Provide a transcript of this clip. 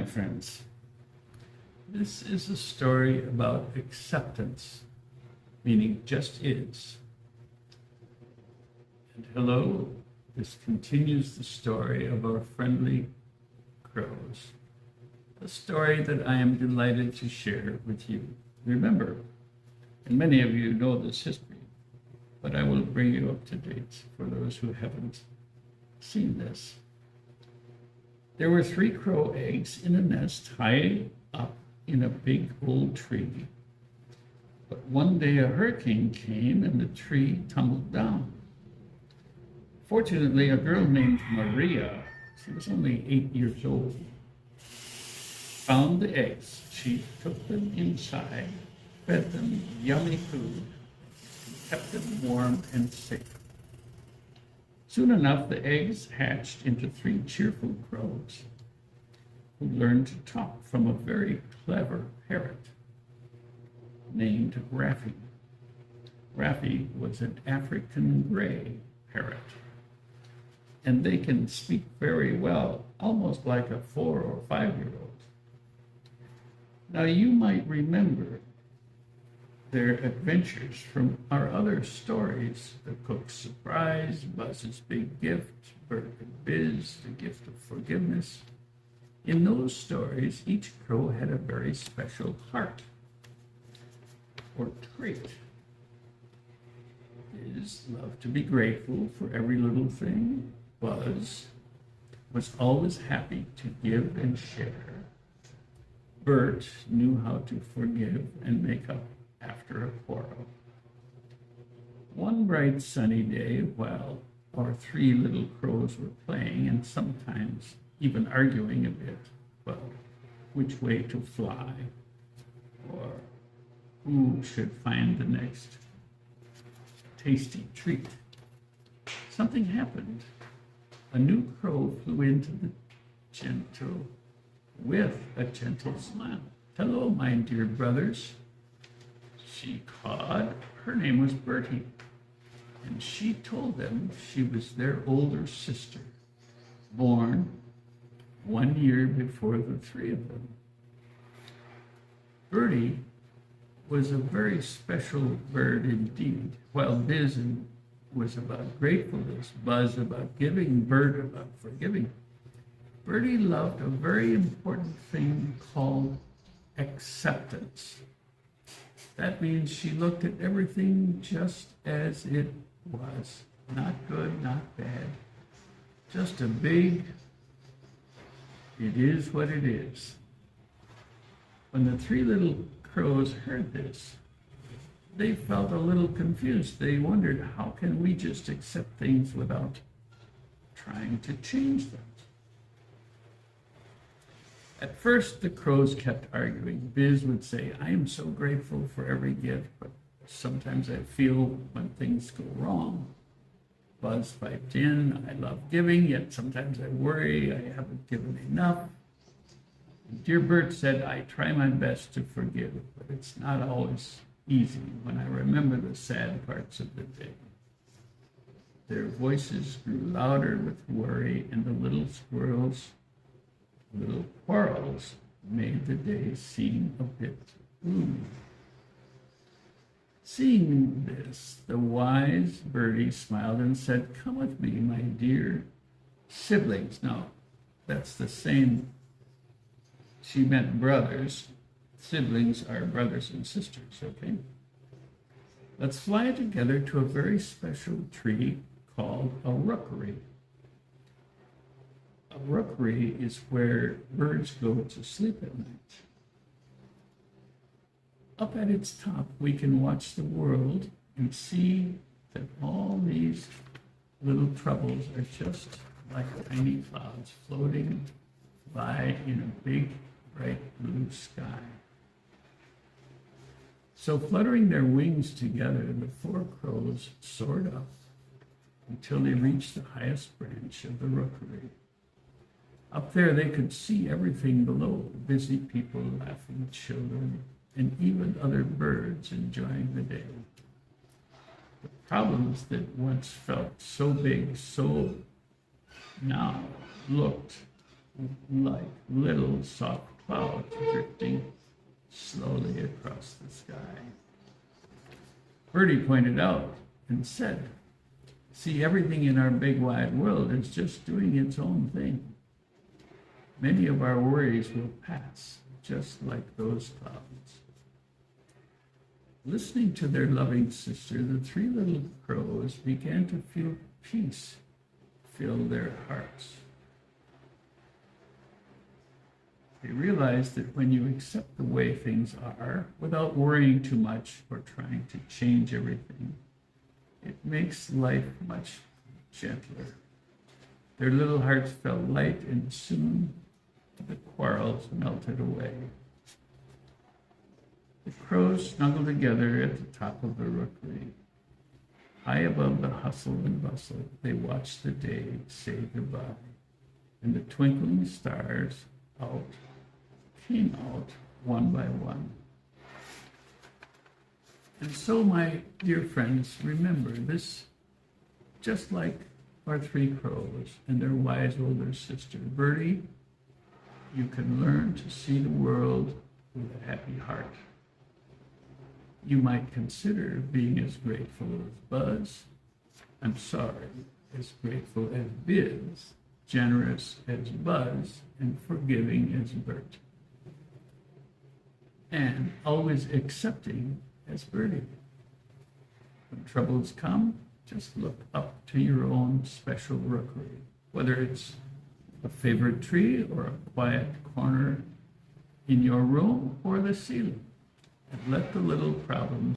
my friends. This is a story about acceptance, meaning just is. And hello, this continues the story of our friendly crows, a story that I am delighted to share with you. Remember, and many of you know this history, but I will bring you up to date for those who haven't seen this. There were 3 crow eggs in a nest high up in a big old tree. But one day a hurricane came and the tree tumbled down. Fortunately, a girl named Maria, she was only 8 years old, found the eggs. She took them inside, fed them yummy food, and kept them warm and safe. Soon enough, the eggs hatched into 3 cheerful crows who learned to talk from a very clever parrot named Raffy. Raffy was an African gray parrot, and they can speak very well, almost like a 4 or 5-year-old. Now, you might remember their adventures from our other stories: the cook's surprise, Buzz's big gift, Bert and Biz, the gift of forgiveness. In those stories, each crow had a very special heart or trait. Biz loved to be grateful for every little thing. Buzz was always happy to give and share. Bert knew how to forgive and make up after a quarrel. One bright sunny day, while our 3 little crows were playing and sometimes even arguing a bit about which way to fly or who should find the next tasty treat, something happened. A new crow flew into the gentle with a gentle smile. "Hello, my dear brothers," she called. Her name was Bertie, and she told them she was their older sister, born 1 year before the 3 of them. Bertie was a very special bird indeed. While Biz was about gratefulness, Buzz about giving, Bert about forgiving, Bertie loved a very important thing called acceptance. That means she looked at everything just as it was. Not good, not bad. Just a big, it is what it is. When the 3 little crows heard this, they felt a little confused. They wondered, how can we just accept things without trying to change them? At first, the crows kept arguing. Biz would say, "I am so grateful for every gift, but sometimes I feel when things go wrong." Buzz piped in, "I love giving, yet sometimes I worry I haven't given enough." And dear Bert said, "I try my best to forgive, but it's not always easy when I remember the sad parts of the day." Their voices grew louder with worry, and the little squirrels' little quarrels made the day seem a bit gloomy. Seeing this, the wise Bertie smiled and said, "Come with me, my dear siblings." Now, that's the same. She meant brothers. Siblings are brothers and sisters, okay? "Let's fly together to a very special tree called a rookery." A rookery is where birds go to sleep at night. Up at its top, we can watch the world and see that all these little troubles are just like tiny clouds floating by in a big, bright blue sky. So, fluttering their wings together, the 4 crows soared up until they reached the highest branch of the rookery. Up there, they could see everything below: busy people, laughing children, and even other birds enjoying the day. The problems that once felt so big, so now looked like little soft clouds drifting slowly across the sky. Birdie pointed out and said, "See, everything in our big wide world is just doing its own thing. Many of our worries will pass, just like those clouds." Listening to their loving sister, the three little crows began to feel peace fill their hearts. They realized that when you accept the way things are, without worrying too much or trying to change everything, it makes life much gentler. Their little hearts felt light, and soon the quarrels melted away. The crows snuggled together at the top of the rookery. High above the hustle and bustle, they watched the day say goodbye, and the twinkling stars came out one by one. And so, my dear friends, remember this, just like our three crows and their wise older sister, Birdie, you can learn to see the world with a happy heart. You might consider being as grateful as grateful as Biz, generous as Buzz, and forgiving as Bert. And always accepting as Birdie. When troubles come, just look up to your own special rookery, whether it's a favorite tree or a quiet corner in your room or the ceiling, and let the little problems